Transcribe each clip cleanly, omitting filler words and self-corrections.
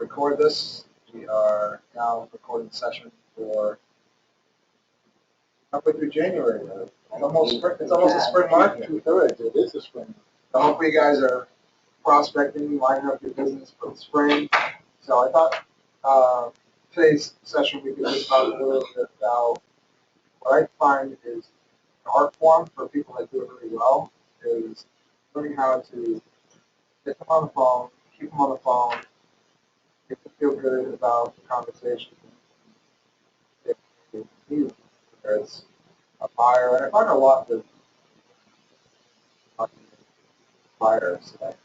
record this. We are now recording the session for halfway through January. It's almost spring. It's almost a spring market. 2/3. It is a spring. So hopefully you guys are prospecting, lining up your business for the spring. So I thought today's session we could just talk a little bit about what I find is an art form for people that do it really well is learning how to get them on the phone, keep them on the phone, get them feel good about the conversation. If they need, whether it's a buyer, and I find a lot with buyers that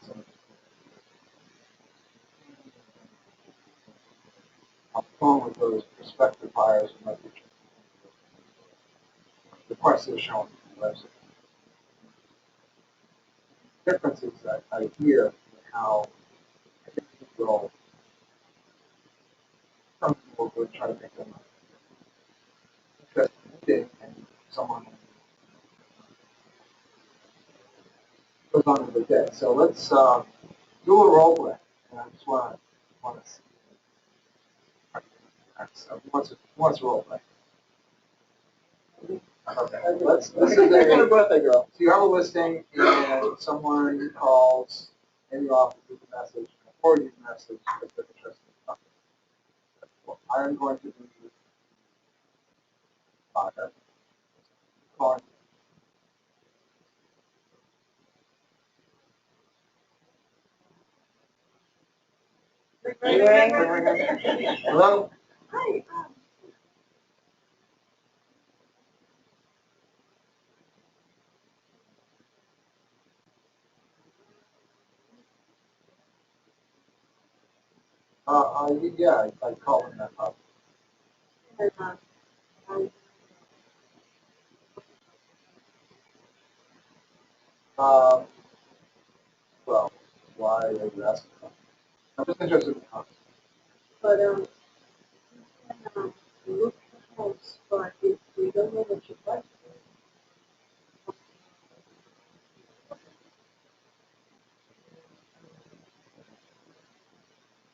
on the phone with those prospective buyers who might be the price is shown on the website. The difference is that I hear how I think people some people would try to make them interested and someone goes on with the day. So let's do a role play. And I just want to see. So what's role play? Okay. This is a birthday girl. So you have a listing and someone calls and you offer you the message, or you message if they're interested in talking. Well, I am going to do buyer. Calling. Hello? Hi. Yeah, I call them that up. Well, why are you asking? I'm just interested in the concept. But look at house, but if we don't know what you like,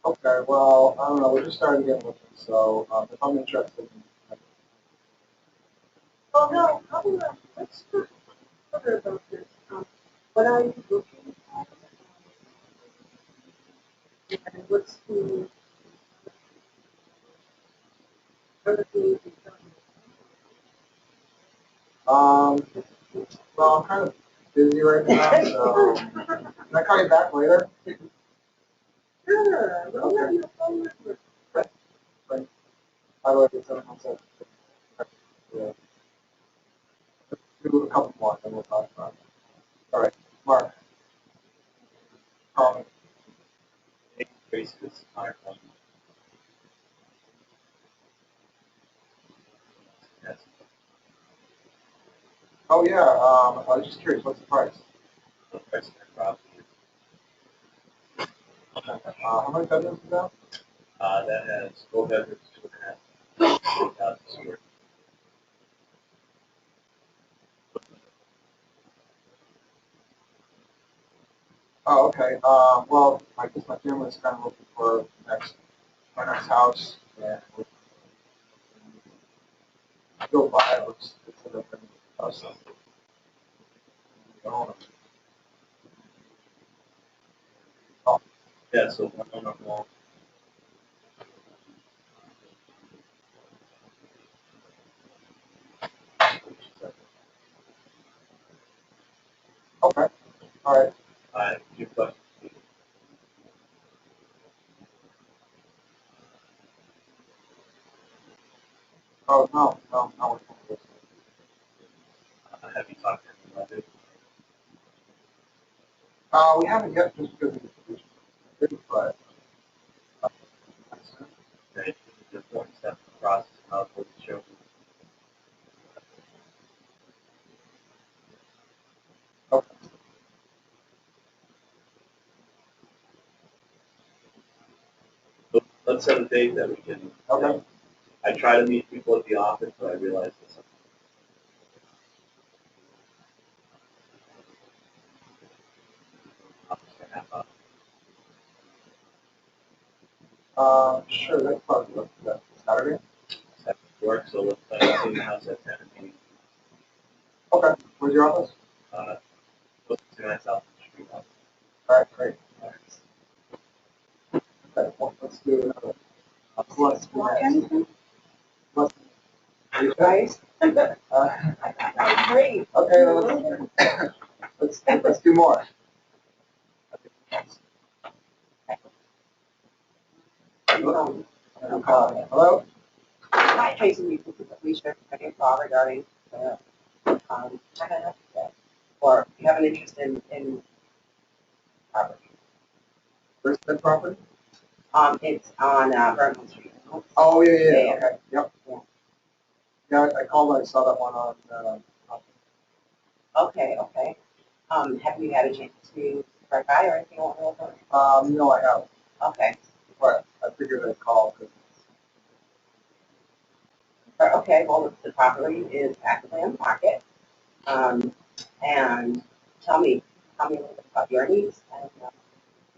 Okay, well, I don't know, we're just starting to get looking, so if I'm interested in oh no, how about let's talk further about this. What are you looking at? And what's the other thing you've done? well, I'm kind of busy right now, so can I call you back later? Sure, we'll have your phone number. Like, I like it, so yeah. Do a couple more, then we'll talk about it. All right, Mark. Call me. Faces, iPhone. Yes. Oh, yeah, I was just curious, what's the price? The price of the property. How many bedrooms is that? That has 4 bedrooms, 2.5, 3,000 square. Oh, okay. Well, I guess my family is kind of looking for our next house, and we go buy it. Let's put up in the house. Oh, Yeah, so one on the wall. okay. All right. Your question. Oh, no. Have you talked to him about it? We haven't yet just because of the condition. But Right? The one step in the process of how to show. okay. Let's set a date that we can. Okay. I try to meet people at the office, but I realize that sometimes. Office can have Sure, that's probably that's Saturday. That work, so let's plan on seeing the house at 10. Okay, where's your office? Close to that South Street. All right, great. Okay, well, let's do another. Let's do Walk next. anything? Let's- are you Nice. finished? Great. Okay, then let's do more. Hello? Hi, Tracy, we can research a call regarding, I don't know, or you have an interest in property. Where's the property? It's on, Vernon Street. Oh, yeah, Yeah. okay, yep. Yeah, I called, I saw that one on, Okay. Have you had a chance to drive by or anything along those lines? no, I haven't, Okay, but I figured I'd call, because okay, well, the property is actively on the market. And tell me a little bit about your needs and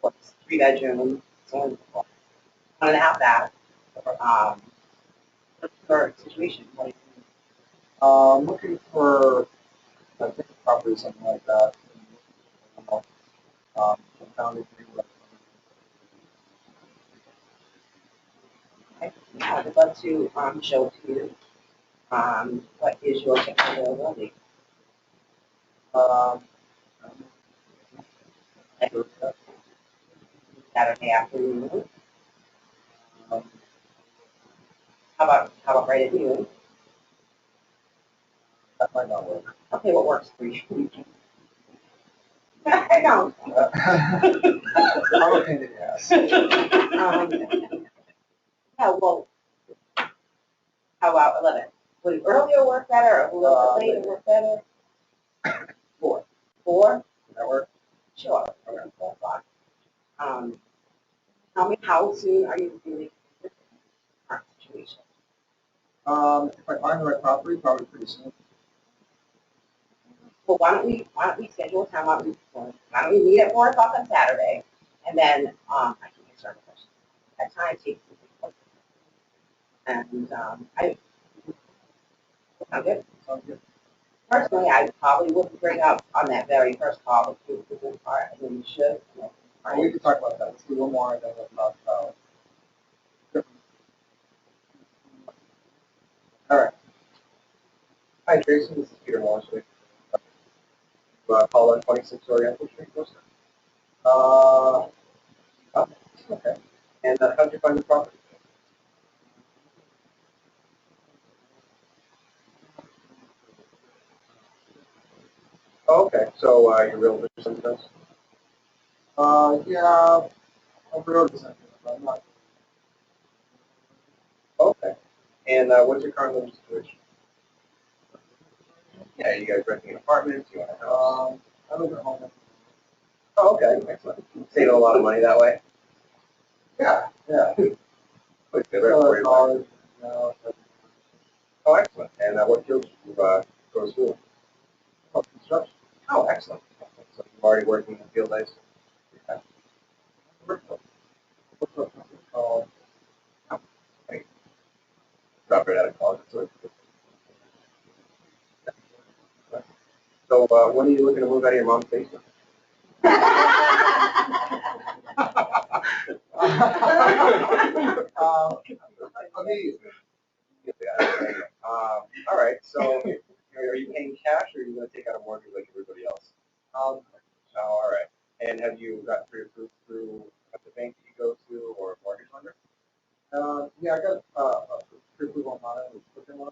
what's 3 bedroom, so on and so forth. 1.5 bath. What's your situation? What do you looking for, I think, property, something like that. Found it pretty well. think? I would love to show to you what is your availability. Um, Saturday afternoon. um, How about right at noon? that might not work. Okay, what works for you? I know. I'm a pain in the ass. Yeah, well, how about 11? Would earlier work better or a little bit later work better? 4. 4? Does that work? Sure, around 4 o'clock. How soon are you really in this current situation? If I find the right property, probably pretty soon. Well, why don't we schedule a time, why don't we meet at 4 o'clock on Saturday? And then, I can answer the questions. That time takes. And, sound good? Sounds good. Personally, I probably wouldn't bring up on that very first call the business part, and then you should. Well, we can talk about that. Let's do one more, and then we'll talk about. All right. Hi, Jason. This is Peter Walsh. Call on 26 Oriental Street, Worcester. Oh, okay. And how did you find the property? Oh, okay. So your realtor sent us? Yeah, I've heard of something, but I'm not. Okay. And what's your current living situation? Yeah, you guys renting an apartment? You want a house? I live at home. Oh, okay. Excellent. Saving a lot of money that way? Yeah, yeah. What's good, right? For your college. Oh, excellent. And what field did you go to school? Oh, construction. Oh, excellent. So you're already working in the field, I assume? Yeah. What's the company called? Oh, wait. Dropped right out of college. So when are you looking to move out of your mom's basement? All right. So, are you paying cash, or are you going to take out a mortgage like everybody else? Oh, all right. And have you got pre-approved through the bank that you go to, or a mortgage lender? Yeah, I got pre-approved on mine.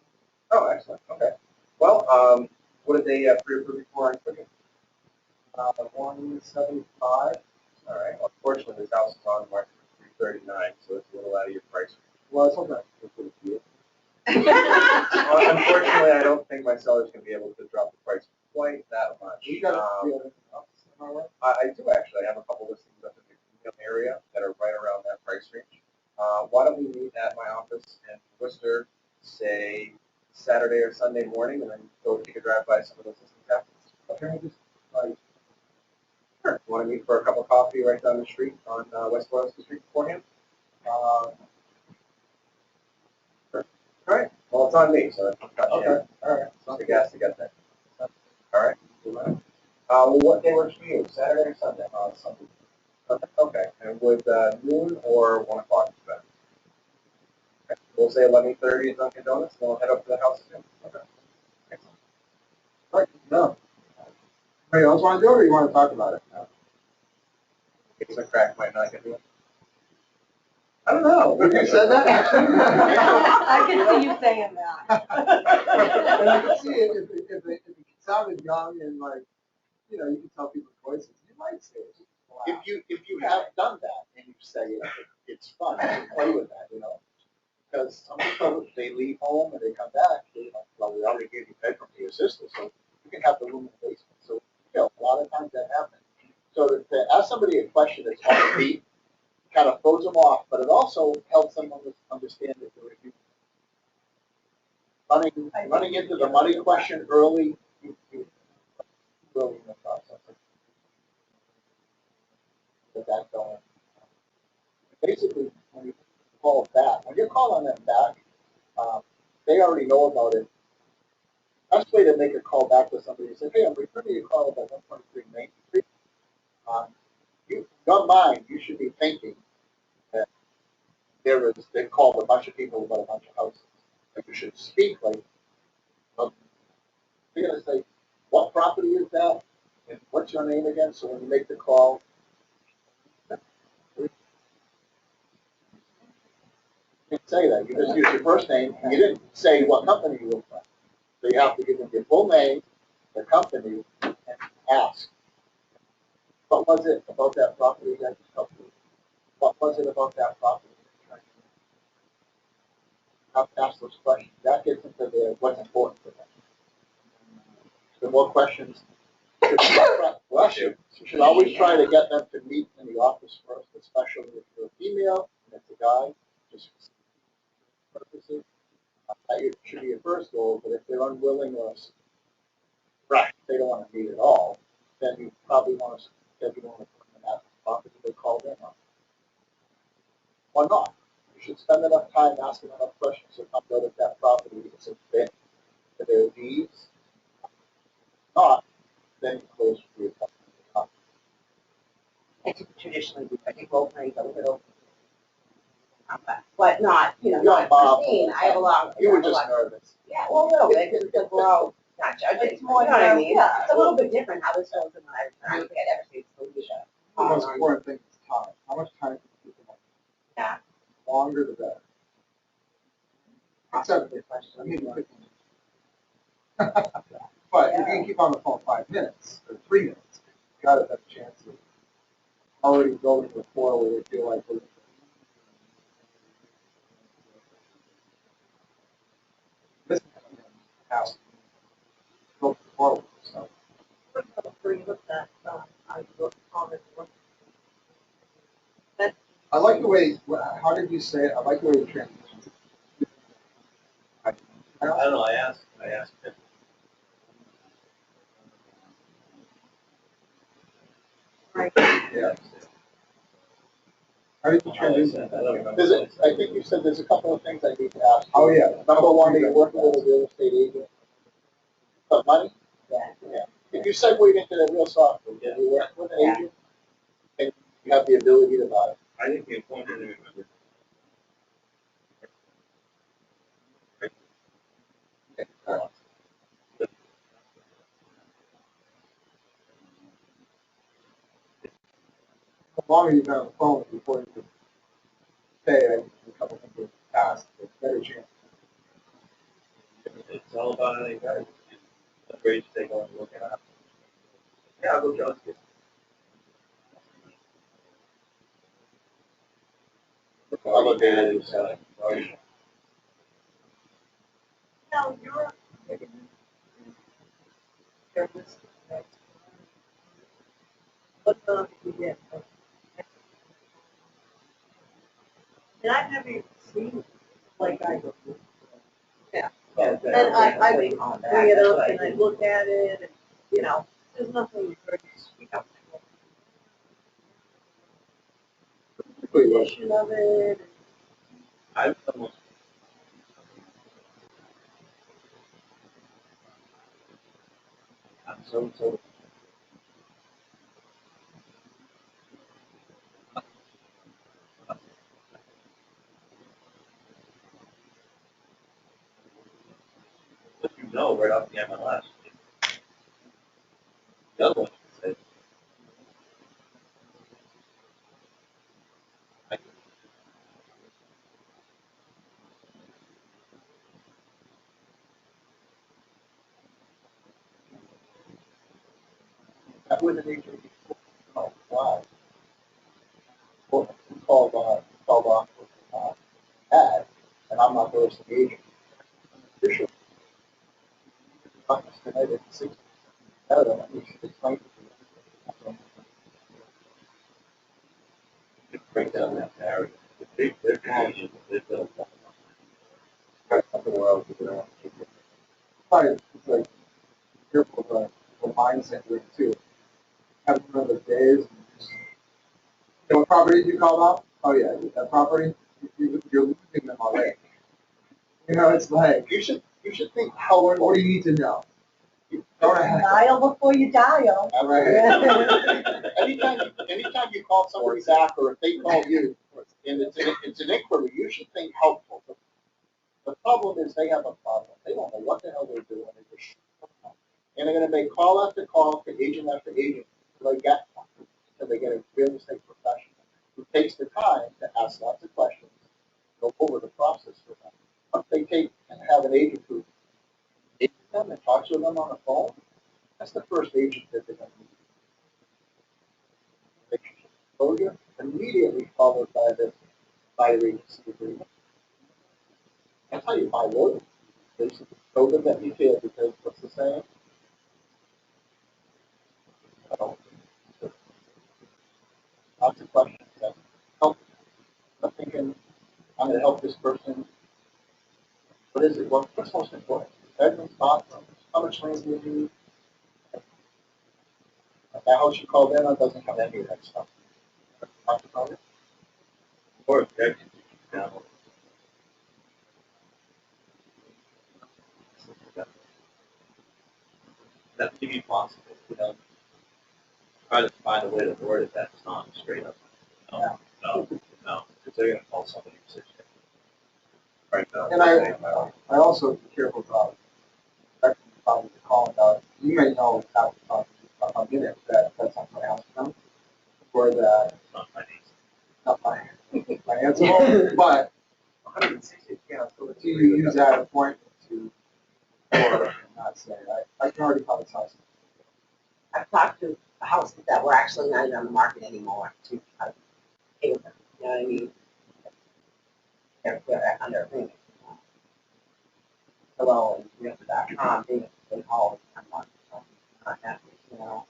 Oh, excellent. Okay. Well, what did they pre-approve you for on Quicken? 175. All right. Well, unfortunately, this house is on the market for 339, so it's a little out of your price. Well, it's okay. Well, unfortunately, I don't think my seller's going to be able to drop the price quite that much. You got I do actually. I have a couple listings up in the area that are right around that price range. Why don't we meet at my office in Worcester, say Saturday or Sunday morning, and then go take a drive by some of those listings afterwards? Okay, just like. Sure. Want to meet for a cup of coffee right down the street on West Boylston Street beforehand? Right, Well, it's on me, so that's okay, all right. So I guess to get that. All right. Well, what day works for you? Saturday or Sunday? Sunday. Okay. And would noon or 1 o'clock be better? Okay. We'll say 11:30 at Dunkin' Donuts, and we'll head up to the house soon. Okay. Excellent. Right, no. Anybody else want to do it, or you want to talk about it? It's a crack, might not get it. I don't know, have you said that? I can see you saying that. And I can see it, if it sounded young and like, you know, you can tell people's voices, you might say it. If you have done that and you say it's fun to play with that, you know, because some people, they leave home and they come back, you know, well, we already gave you bedroom to your sister, so you can have the room in the basement. So, you know, a lot of times that happens. So to ask somebody a question that's on the beat kind of throws them off, but it also helps them understand that they're running into the money question early, early in the process. Get that going. Basically, when you call back, when you're calling them back, they already know about it. Best way to make a call back to somebody is say, hey, I'm returning your call about 123 Main Street. Your mind, you should be thinking that they've called a bunch of people about a bunch of houses. And you should speak like, you're going to say, what property is that? And what's your name again? So when you make the call, you didn't say that. You just used your first name. You didn't say what company you were from. So you have to give them your full name, the company, and ask, what was it about that property that you talked to? What was it about that property? Have to ask those questions. That gets into what's important for them. The more questions, bless you. You should always try to get them to meet in the office first, especially if you're a female and it's a guy, just for purposes. That should be your first goal, but if they're unwilling or they don't want to meet at all, then you probably want to schedule an appointment at the property they called in on. Or not. You should spend enough time asking enough questions to find out if that property is a fit for their needs. If not, then you close for your company. I think traditionally, I think both ways a little, but not, you know, not pristine. I have a lot. You were just nervous. Yeah, well, no, because we're all not judging. It's more, You know what I mean? yeah. It's a little bit different how this goes than when I don't think I'd ever seen Felicia. The most important thing is time. How much time can people have? Yeah. Longer the better. Except, Good question. I mean, but if you can keep on the phone 5 minutes or 3 minutes, you got to have a chance of already building rapport where they feel like they're this house built forward. So I like the way. How did you say it? I like the way you transitioned. I don't know. I asked him. Yeah. How did you transition? I think you said there's a couple of things I need to ask. Oh, yeah. Number one, are you working with a real estate agent? For money? Yeah. Yeah. If you segued into that real softly, Yeah. you work with an agent, and you have the ability to buy. I think the important thing to remember. The longer you've been on the phone before you can say a couple of things passed, the better chance. It's all about how they guys. That's great to take on and look at. Yeah, I'll go John's kid. Other data you said. No, you're. What you get? And I've never even seen like I do. Yeah. And I bring it up and I look at it and, you know, there's nothing very sweet up there. Typically, what- condition of it. I've almost. I'm so. What you know right off the MLS. The other one said, I that was an agent before. Oh, wow. Well, he called off with, ad, and I'm not the listing agent. Official. Tonight at 6. You should explain to me. could break down that barrier. They're agents, they built. Something where else you know. Right, it's like, careful of the mindset with it too. Have one of the days, you know, what property you called out? Oh yeah, that property, you're losing them already. You know, it's like, You should think how, what do you need to know? Go ahead. Dial before you dial. All right. Anytime you call somebody back, or if they call you, and it's an inquiry, you should think helpful. The problem is they have a problem. They don't know what the hell they're doing. They just, and they're gonna make call after call to agent after agent until they get one, until they get a real estate professional who takes the time to ask lots of questions, go over the process with them. Once they take and have an agent who meets them and talks with them on the phone, that's the first agent that they're gonna meet. Relationship exposure immediately followed by the buyer agency agreement. That's how you buy loyalty. Basically, show them that you care, because what's the saying? So, lots of questions that help. I'm thinking, I'm going to help this person. What is it? What's most important? Bedrooms, bathrooms, how much land do you need? The house you called in on doesn't have any of that stuff. Talk about it. Or objections, you know. That may be possible, you know. Try to find a way to word it that's not straight up. No, because they're gonna call somebody who says, right now. And I also be careful about, probably calling out, you may know how a minute that that's not my house number, or that, It's not my name. not my answer, but 160, yeah. do you use that appointment to, or not say, I can already call this house. I've talked to houses that were actually not even on the market anymore to try to pay them, you know what I mean? They're under agreement. Hello, and realtor.com, they all, I'm not happy, you know?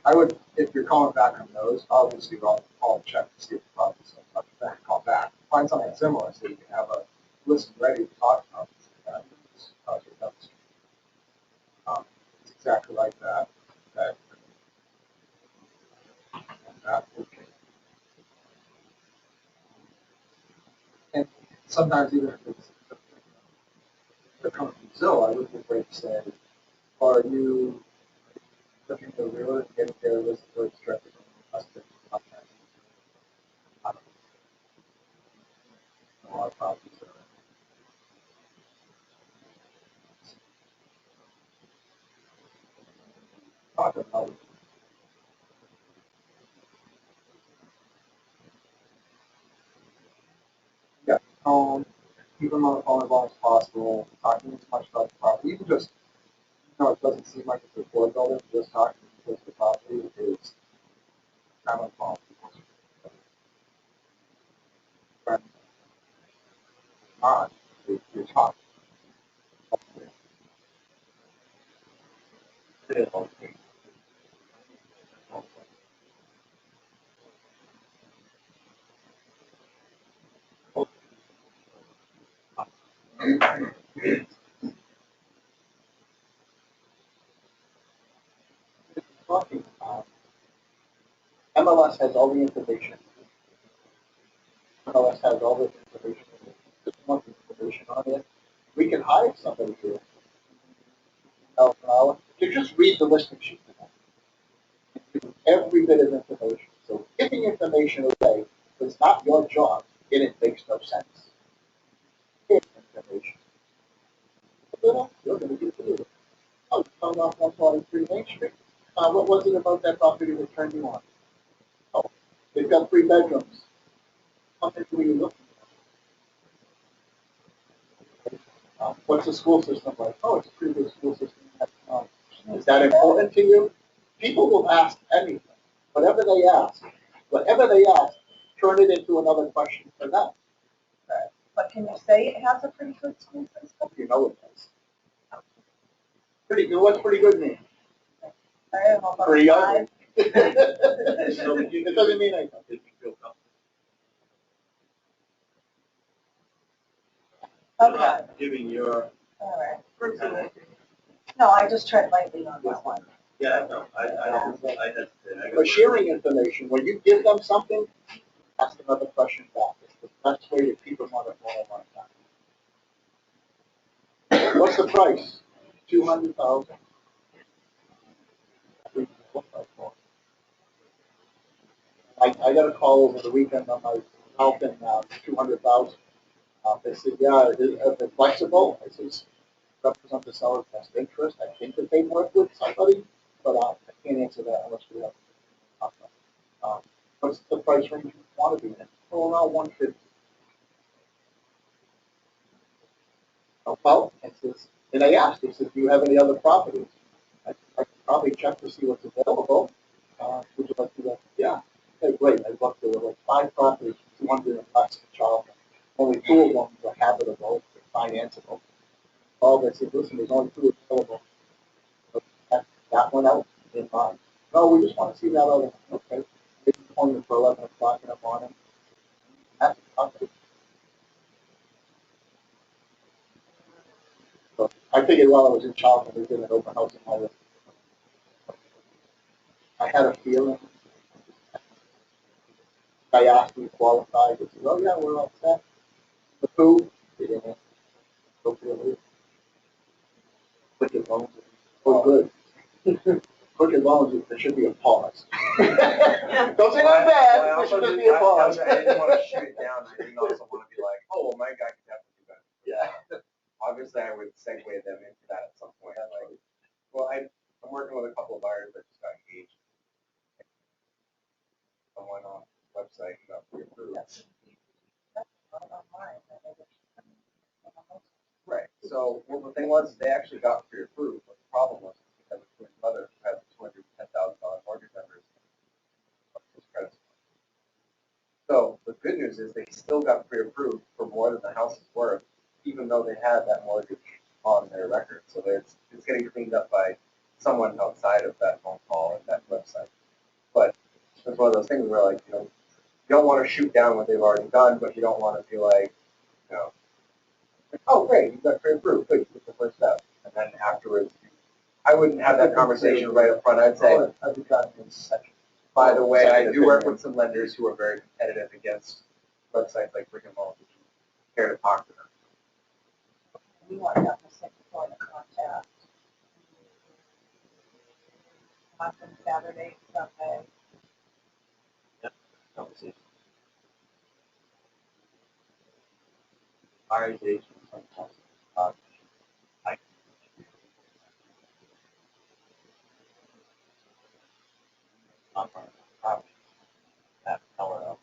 I would, if you're calling back on those, obviously I'll check to see if the property's still up, then call back. Find something similar so you can have a list ready to talk about. It's exactly like that. And sometimes even if it's, they're coming from Zillow, I would be afraid to say, are you looking for a realtor to get their list for directly from the customer? A lot of properties are talking about yeah, phone, keep them on the phone as long as possible, talking as much about the property. You can just, you know, it doesn't seem like it's a report building, just talking because the property is kind of phone. Not, you're talking. Talking, MLS has all the information. Wes has all this information, just want information on it. We can hire somebody here, $1,000, to just read the listing sheet to them. Give them every bit of information. So giving information away is not your job, and it makes no sense. Give information. You're going to get it. Oh, you found off 143 Main Street. What was it about that property that turned you on? Oh, they've got 3 bedrooms. How many were you looking at? What's the school system like? Oh, it's a pretty good school system. Is that important to you? People will ask anything. Whatever they ask, turn it into another question for them. But can you say it has a pretty good school system? You know it does. Pretty good. What's pretty good mean? I don't know about Pretty five. ugly. It doesn't mean anything. Did you feel comfortable? Okay, Giving your, all right. No, I just tread lightly on that one. yeah, no, I hesitate. But sharing information, when you give them something, ask another question back. It's the best way to keep them on it for a long time. What's the price? 200,000. I got a call over the weekend on my Falcon, 200,000. They said, yeah, is it flexible? I said, represent the seller's best interest. I think that they work with somebody, but I can't answer that unless we have. What's the price range you want to be in? Oh, around 150. Well, it says, and I asked, he said, do you have any other properties? I could probably check to see what's available. Would you like to do that? Yeah. Okay, great. I looked, there were like 5 properties, 200 and less in Charlton. Only 2 of them were habitable, financeable. All they said, listen, there's only 2 available. That one out in mind. No, we just want to see that other one. Okay. It's appointment for 11 o'clock in the morning. That's okay. So I figured while I was in Charlton, we did an open house in my list. I had a feeling. I asked me qualified. They said, oh yeah, we're all set. The food, they didn't go for the Wicked loans. Oh, good. Wicked loans, there should be a pause. Don't say that bad, there should just be a pause. I didn't want to shoot it down. I didn't also want to be like, oh, well, my guy could definitely do better. Yeah. Obviously, I would segue them into that at some point. Like, well, I'm working with a couple of buyers that just got engaged. Someone on the website and got pre-approved. Right. So, well, the thing was, they actually got pre-approved. But the problem was because his brother had $210,000 mortgage numbers. So the good news is they still got pre-approved for more than the house is worth, even though they had that mortgage on their record. So it's getting cleaned up by someone outside of that phone call and that website. But it's one of those things where, like, you don't want to shoot down what they've already done, but you don't want to be like, like, oh, great, you got pre-approved, good, you get the first step. And then afterwards, I wouldn't have that conversation right up front. I'd say, by the way, I do work with some lenders who are very competitive against websites like Brick and Mortar. Would you care to talk to them? We want to have the second point of contact. On Saturday, Sunday. Conversation. RSH sometimes. I that color of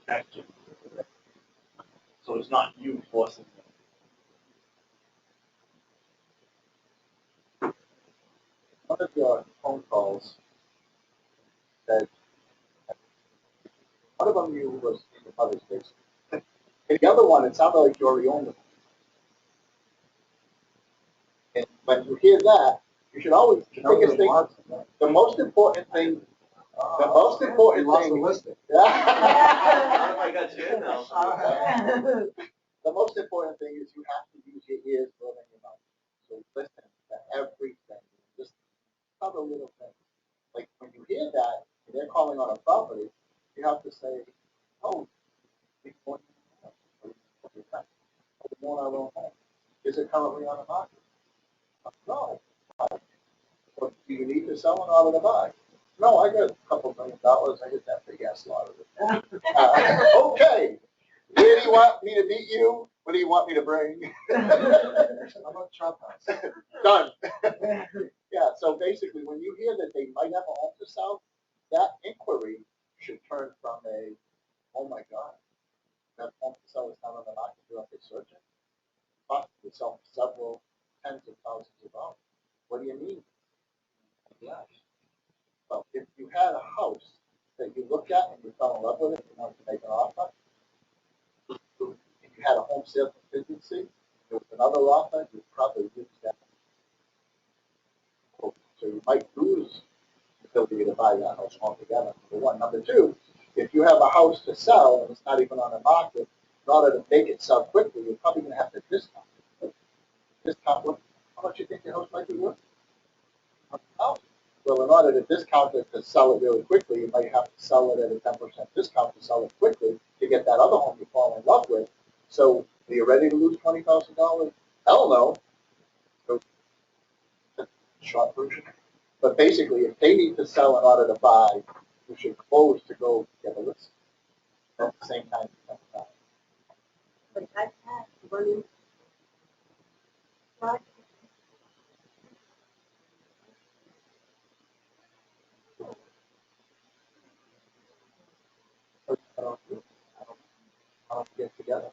action. So it's not you forcing them. One of your phone calls said, one of them you was in the mother's basement. And the other one, it sounded like you're the only one. And when you hear that, you should always, the biggest thing, the most important thing, the most important thing. I got you in now. The most important thing is you have to use your ears more than your mouth. So listen to everything. Just other little things. Like when you hear that, and they're calling on a property, you have to say, oh, we want our own home. Is it currently on the market? No. Well, do you need to sell in order to buy? No, I got a couple $1 million. I get that big ass lot of it. Okay. Where do you want me to meet you? What do you want me to bring? I'm a chop house. Done. Yeah, so basically, when you hear that they might have a home to sell, that inquiry should turn from a, oh my God, that home to sell is not on the market, you're up searching. Possibly sell for several tens of thousands of dollars. What do you mean? Yes. Well, if you had a house that you looked at and you fell in love with it, you wanted to make an offer, if you had a home sale contingency, there was another offer, you'd probably use that. So you might lose the ability to buy that house altogether, number one. Number two, if you have a house to sell and it's not even on the market, in order to make it sell quickly, you're probably going to have to discount it. Discount what? How much you think your house might be worth? $100,000. Well, in order to discount it to sell it really quickly, you might have to sell it at a 10% discount to sell it quickly to get that other home you fall in love with. So, are you ready to lose $20,000? Hell no. So, short version. But basically, if they need to sell in order to buy, you should close to go get a list at the same time. Like I've had running projects. I don't get together.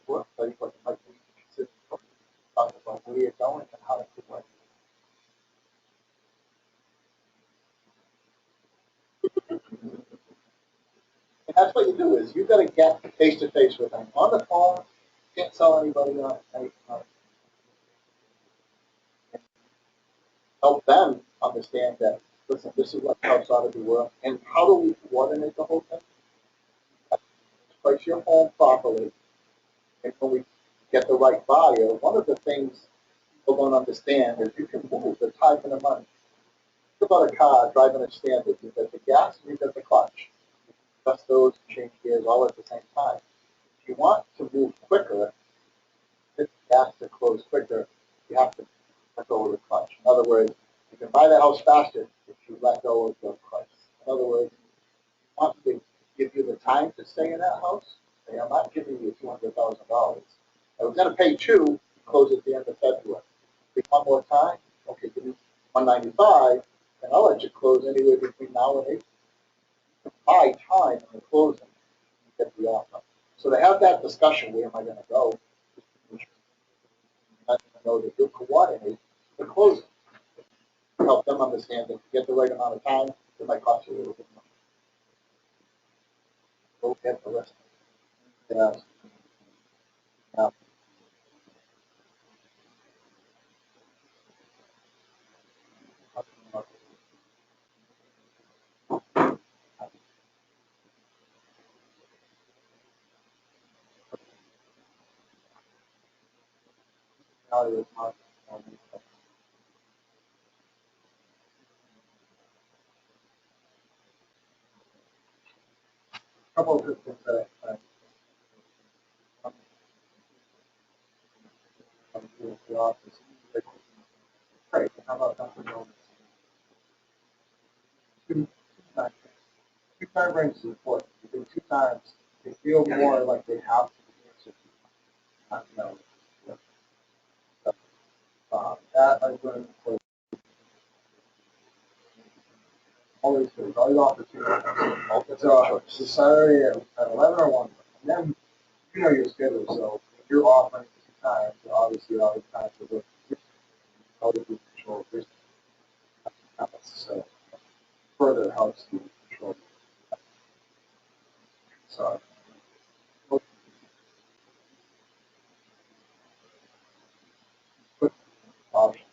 Work, but what you might be considered talk about where you're going and how to do it. And that's what you do is you got to get face to face with them on the phone. Can't sell anybody on it. Help them understand that. Listen, this is what house ought to be worth, and how do we coordinate the whole thing? Price your home properly, and when we get the right buyer, one of the things people don't understand is you can move the time and the money. Think about a car driving a standard. You've got the gas and you've got the clutch. Adjust those, change gears all at the same time. If you want to move quicker, get the gas to close quicker, you have to let go of the clutch. In other words, you can buy the house faster if you let go of the clutch. In other words, I want to give you the time to stay in that house. Say, I'm not giving you $200,000. I was going to pay two, close at the end of February. Take one more time, okay, give me $195, and I'll let you close anywhere between now and April. Buy time in the closing and get the offer. So to have that discussion, where am I going to go? Let them know that you'll coordinate the closing. Help them understand that to get the right amount of time, it might cost you a little bit more. Go get the rest. Yeah. Yeah. Couple of good things that I do at the office. Great. How about Dr. Jones? Two times. Two time range is important. You do two times, they feel more like they have to answer. Not know. That I learned for always there's always opportunity. So Saturday at 11 or 1. And then you know your schedule, so if you're offering two times, you obviously always time to look how to control this. So further helps you control. So quick option.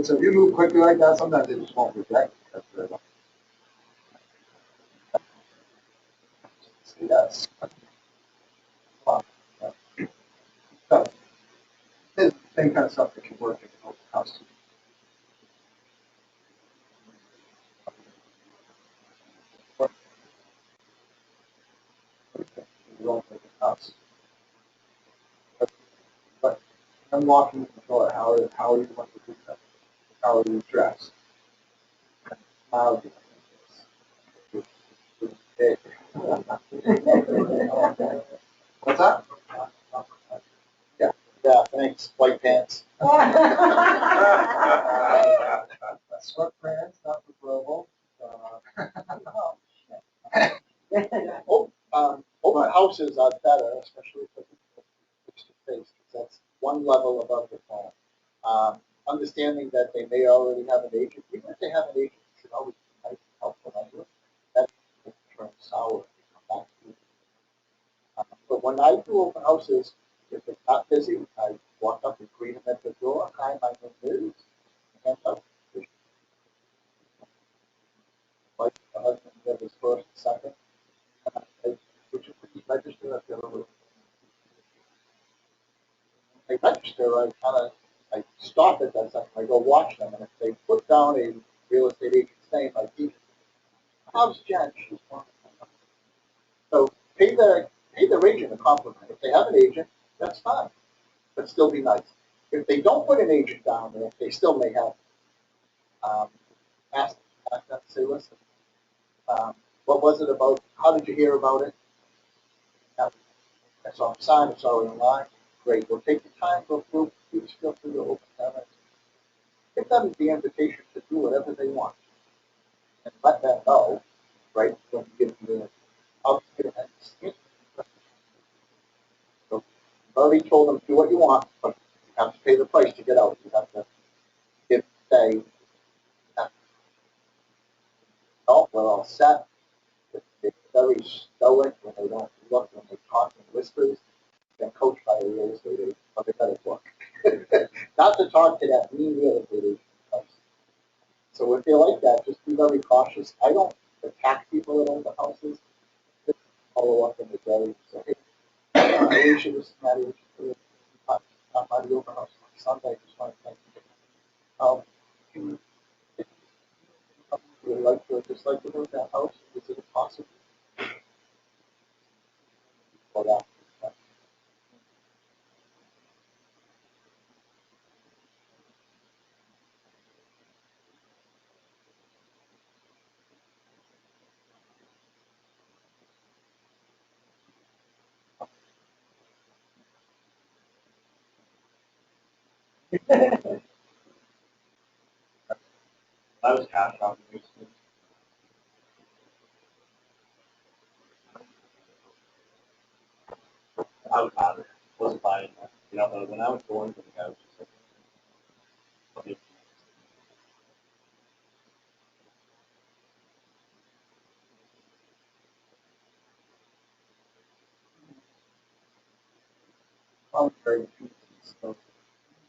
So if you move quickly like that, sometimes they just won't reject. See, that's same kind of stuff that can work in open house. House. But I'm walking the door. How are you want to do that? How are you dressed? How do you What's that? Yeah, thanks, white pants. Sweatpants, not preferable. Open houses are better, especially for face to face, because that's one level above the phone. Understanding that they may already have an agent, even if they have an agent, it should always be nice and helpful. That turns sour. But when I do open houses, if it's not busy, I walk up and greet them at the door. Hi, my name is. Hands up. Like the husband did his first and second. Would you please register if you're over? They register, I stop at that second. I go watch them, and if they put down a real estate agent's name, I keep. How's Jen? She's one. So pay their agent a compliment. If they have an agent, that's fine, but still be nice. If they don't put an agent down there, they still may have ask them, say, listen, what was it about? How did you hear about it? I saw a sign, it's already online. Great. We'll take the time, go through, please feel free to open comments. Give them the invitation to do whatever they want. And let them know, right, when you give them the outfit. So I've already told them, do what you want, but you have to pay the price to get out. You have to, if they, oh, we're all set. If they're very stoic when they don't look, when they talk in whispers, then coached by a real estate agent, but they better look. Not to talk to that mean real estate agent. So if they like that, just be very cautious. I don't attack people at open houses. Just follow up in the day. So, hey, Alicia, this is Matt Alicia. Not by the open house on Sunday. Just want to thank you. If you would like to, just like to move that house, is it possible? For that. I was cash out recently. I was out of it. Wasn't buying that. You know, but when I was going to the house, just like, I'm very confused. So,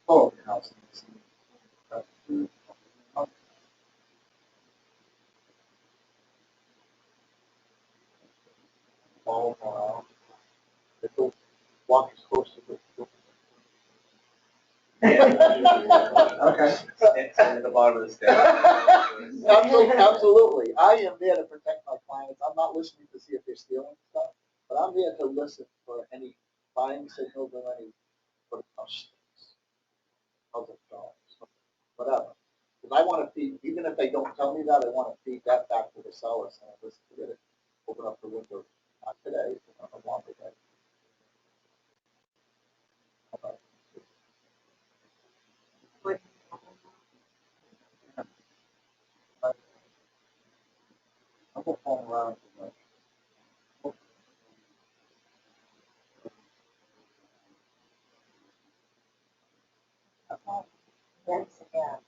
open house. Follow around. If you'll walk as close to the door. Okay. It's at the bottom of the stairs. Absolutely. I am there to protect my clients. I'm not listening to see if they're stealing stuff, but I'm there to listen for any buying signals or any sort of stinks. How's it going? Whatever. Because I want to feed, even if they don't tell me that, I want to feed that back to the sellers and listen to it. Open up the window. Not today, but on a longer day. I'm going to phone around too much.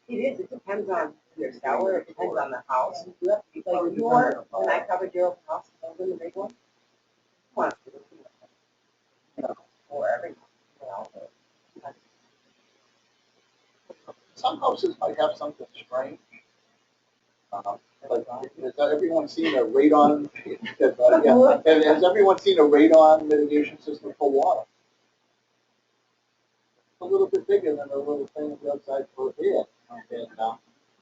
It is, it depends on your seller, it depends on the house. Like when I covered your open house, I was in the big one. Well, you know, for everyone, you know. Some houses might have something strange. Like, has everyone seen a radon? Has everyone seen a radon mitigation system for water? a little bit bigger than the little thing on the outside for here. And,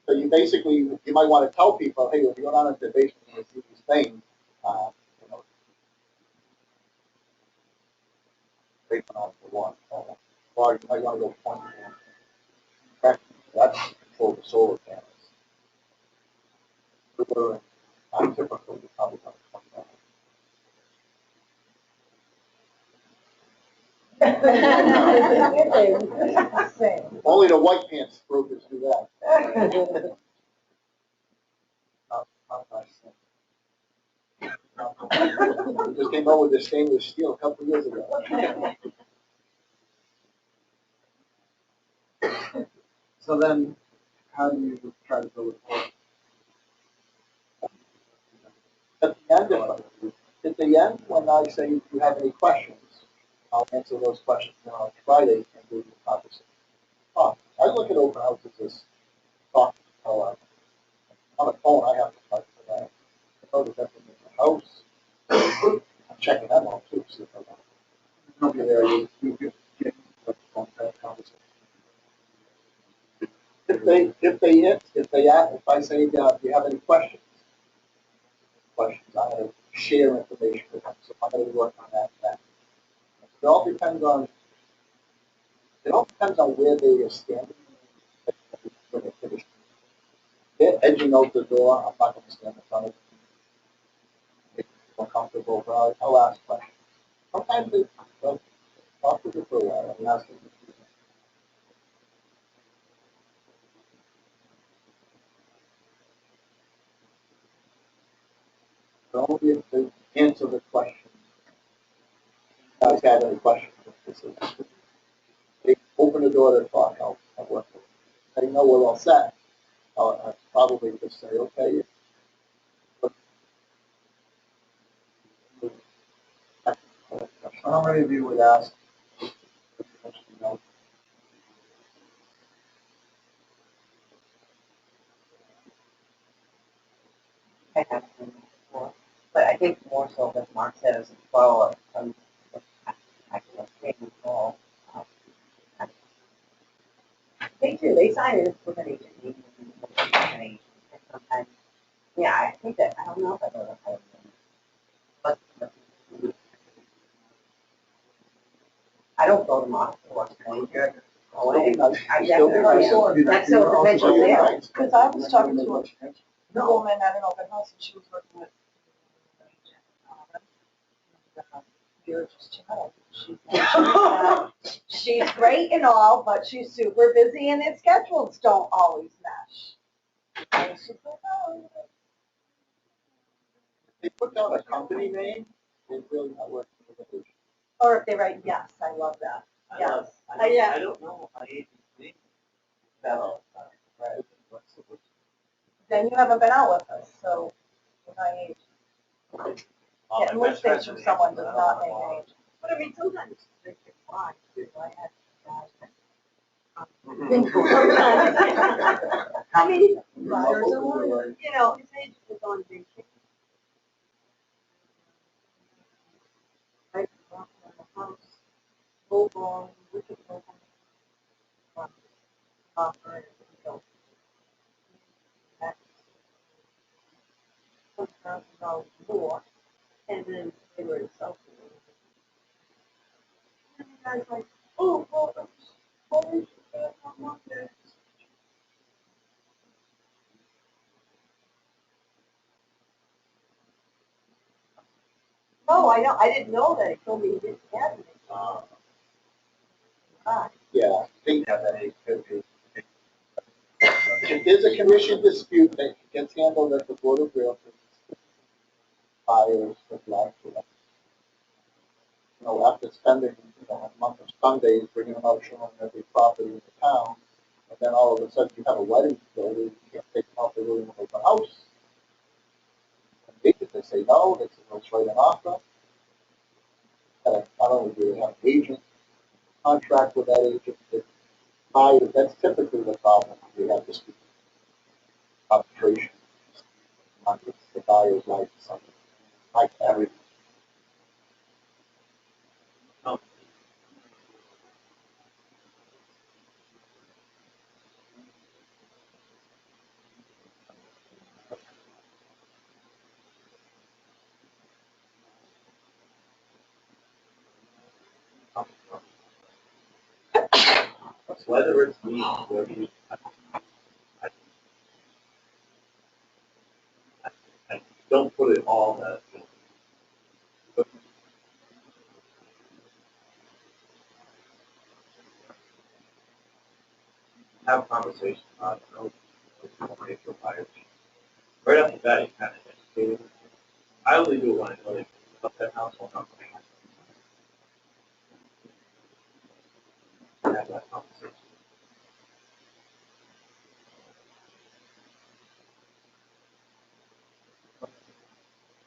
so you basically, you might want to tell people, hey, when you go down into the basement and you see these things, you know, basement on the one, or you might want to go point one. That's control the solar panels. Super, typical, you probably don't point that. Only the white pants brokers do that. We just came out with this stainless steel a couple of years ago. So then, how do you try to build a report? At the end, when I say if you have any questions, I'll answer those questions on Friday and do the conversation. I look at open houses as talking. On the phone, I have to talk to that. I know that that's in the house. I'm checking them out too, see if I want. Nobody there, you can get the phone conversation. If I say, do you have any questions, I have to share information with them, so I'm going to work on that. It all depends on where they are standing. They're edging out the door. I'm not going to stand in front of them. Make them feel comfortable, but I'll ask questions. Sometimes they'll talk to you for a while and ask them. But only if they answer the question. Guys have any questions? They open the door to talk. I'll work with them. They know we're all set. I'll probably just say, okay. How many of you would ask? I have been before, but I think more so that Mark said as a follow-up, I can take the call. They do, they sign it with an agent, and sometimes, yeah, I think that, I don't know if I've ever had but I don't go to Mark for it. I definitely, that's so potential there. Because I was talking to a woman at an open house and she was working with an agent. You're just chatting. She's great and all, but she's super busy and its schedules don't always mesh. And she's like, oh. They put down a company name, they're really not working with the agent. Or if they write yes, I love that. Yes. I don't know my agent's name. Right. Then you haven't been out with us, so you're not age. Getting listings from someone does not make an age. But I mean, sometimes they can lie too. I had I mean, liars are liars. You know, his agent was on vacation. Right, walking in the house, full blown, wicked open. Offer, you know, that's $1,000 more, and then they were insulting. And the guy's like, oh, well, holy shit, I'm not there. No, I didn't know that. He told me he didn't have it. Yeah, Yeah, that it could be. if there's a commission dispute that gets handled at the Board of Realtors, buyers, the black, after spending, a month of Sundays bringing them out showing every property in the town, and then all of a sudden you have a wedding facility, you can't take them out, they really want to open house. And they say no, they say let's write an offer. And not only do they have an agent, contract with that agent, the buyer, that's typically the problem. We have this arbitration. The buyer's like something like everything. whether it's me, whether you, I, I don't put it all that. But have a conversation about it. Your buyers. Right off the bat, you kind of educated. I only do it when I know they up that house while I'm paying. Have that conversation.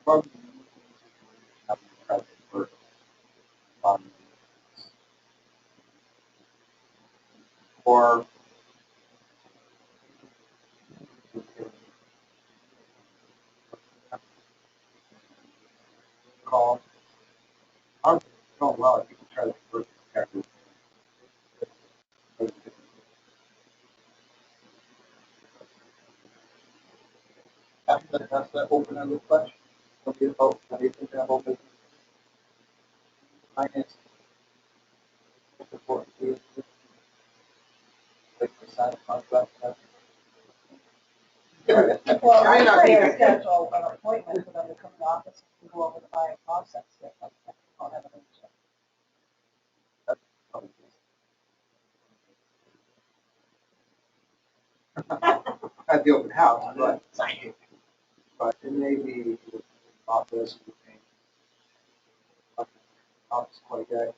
Probably have to try to work on or call. I'm going well. You can try to work every. That's that open-ended question. What do you hope? How do you think that whole business? Finance. It's important to you. Like the sign of contract. Well, I I'm not trying even- to schedule an appointment for them to come to the office and go over the buying process. If I don't have an At the open house, but it may be the office. Office quite good.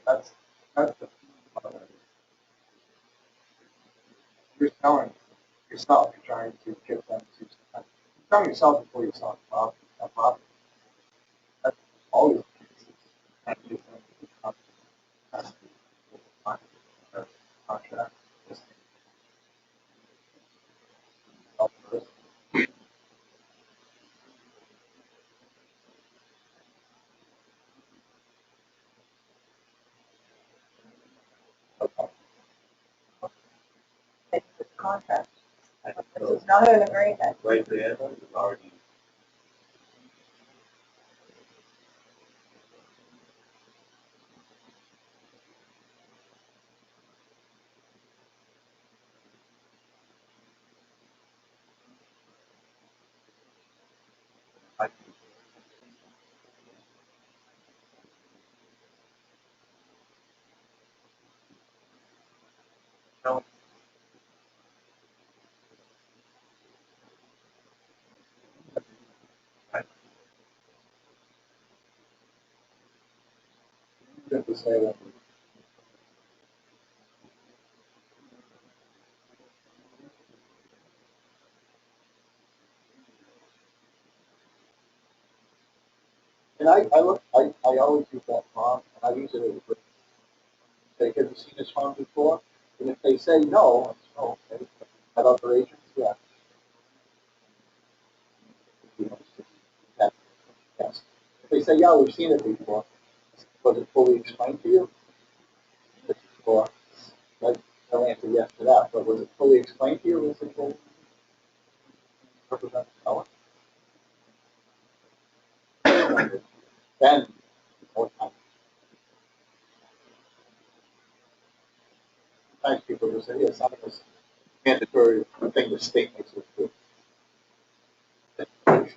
That's the. You're telling yourself, you're trying to get them to. You're telling yourself before you sell a property. That's always the case. And you think the company has to find a contract. Just help first. contract. I think This so. is not an agreement. Right there, it's already. I don't. I You have to say that. I always use that farm, and I use it as a, say, have you seen this farm before? And if they say no, it's no, okay. At other agents, yeah. Yes. If they say, yeah, we've seen it before, was it fully explained to you? Or, like, I'll answer yes to that, but was it fully explained to you? Was it fully represent the color? Then, more time. Sometimes people just say, yeah, some of this mandatory thing the state makes us do.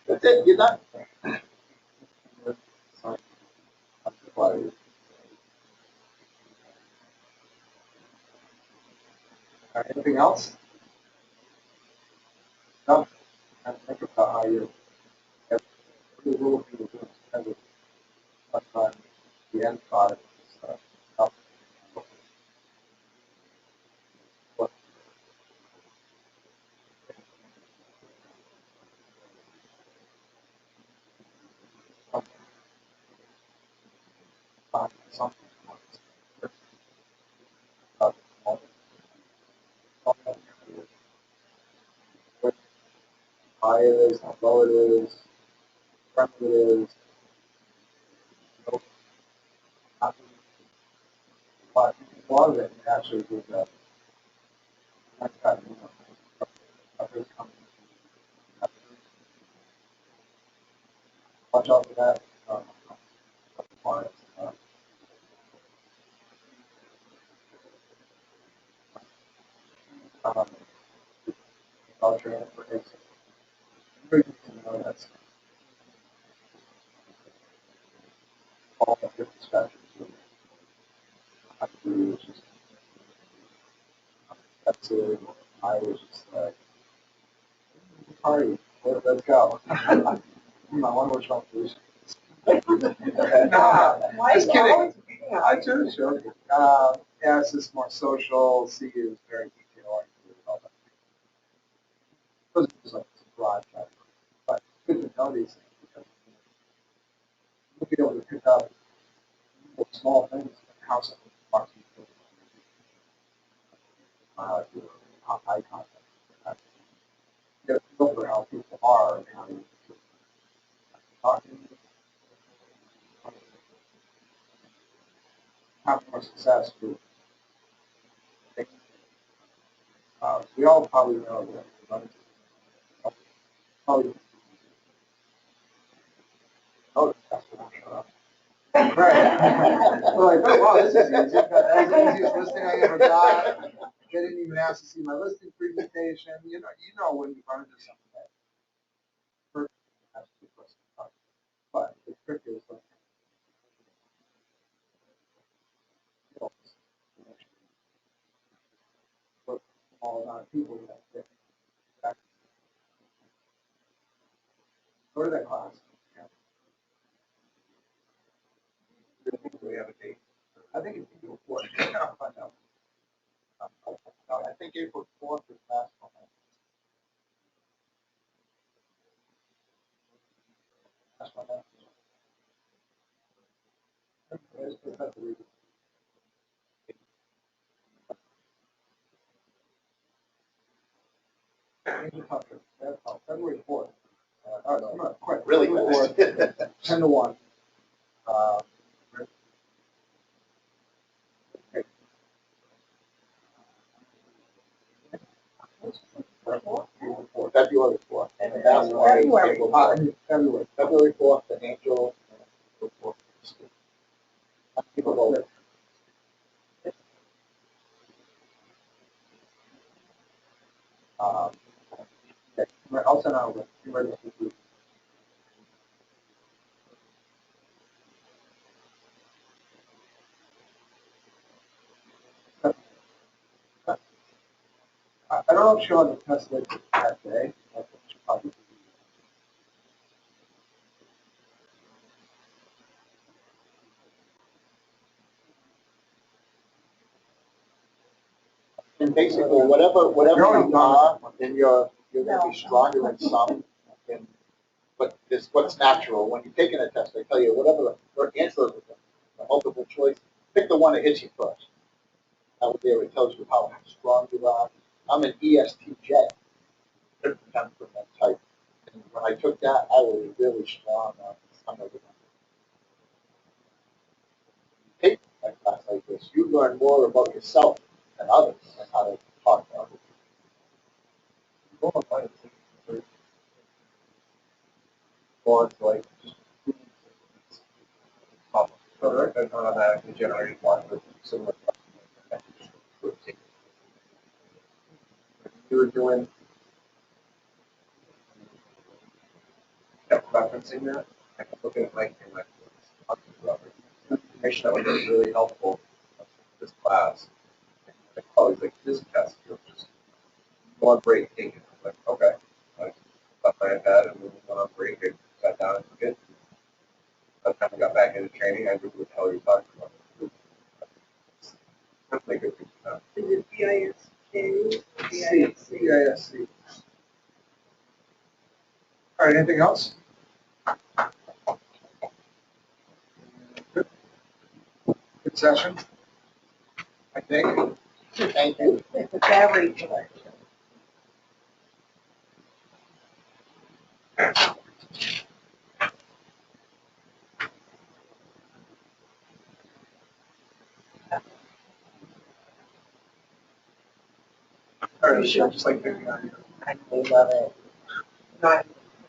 That's it, you're done. Sorry. I'm sorry. All right, anything else? No. I think about how you have pretty little people doing kind of much on the end product. Stuff. What something. What high it is, how low it is, front it is. No, not- But a lot of it actually is I've got, others coming. Watch out for that. Good to know that's all the different spectrums. That's it. I was just like, party, let's go. I wonder which one to Why Just you kidding. always picking on I me? just joking. Yeah, it's just more social. See is very detail oriented. All that. Because it's like it's a broad category, but it's good to know these things because you'll be able to pick up small things like how something talks to you. Your eye contact. You get a feel for how people are and how you talk to them. Have more success with things. We all probably know that. Probably. Oh, that's the one. Shut up. Right. We're like, oh, wow, this is easy. That was the easiest listing I ever got. They didn't even ask to see my listing presentation. You know when you run into something that perfect has to be listed. But the trick is like, for all amount of people that fit. Go to that class. We have a date. I think it's April 4th. I'll find out. I think April 4th is last one. Last one. It's not the reason. February 4th. No, not quite. Really February fast. 4th, 10 to 1. Uh, February 4th. And that's why February. February 4th, the Angel. People go there. I'll send out a link. You're ready to do. I don't know if she'll have the test list that day. I think she'll probably do. And basically, whatever you are, then you're gonna be stronger in some, and, but this, what's natural, when you're taking a test, they tell you, whatever the answer is, the multiple choice, pick the one that hits you first. That way there, it tells you how strong you are. I'm an ESTJ, temperament type. And when I took that, I was really strong on some of it. Take a class like this, you learn more about yourself than others and how to talk to others. Or it's like just automatically generated one with similar. You were doing, kept referencing that. I kept looking at my information that would be really helpful for this class. My colleagues like this test, you'll just go on break, take it. I'm like, okay. I left my iPad and went on break, I sat down and took it. By the time I got back into training, I knew what the hell you're talking about. Definitely good thing to know. Is it BISK? BISC. All right, anything else? Good. Good session. I think. Thank you. It's a battery collection. All right, sure, just like picking on you. I love it. Not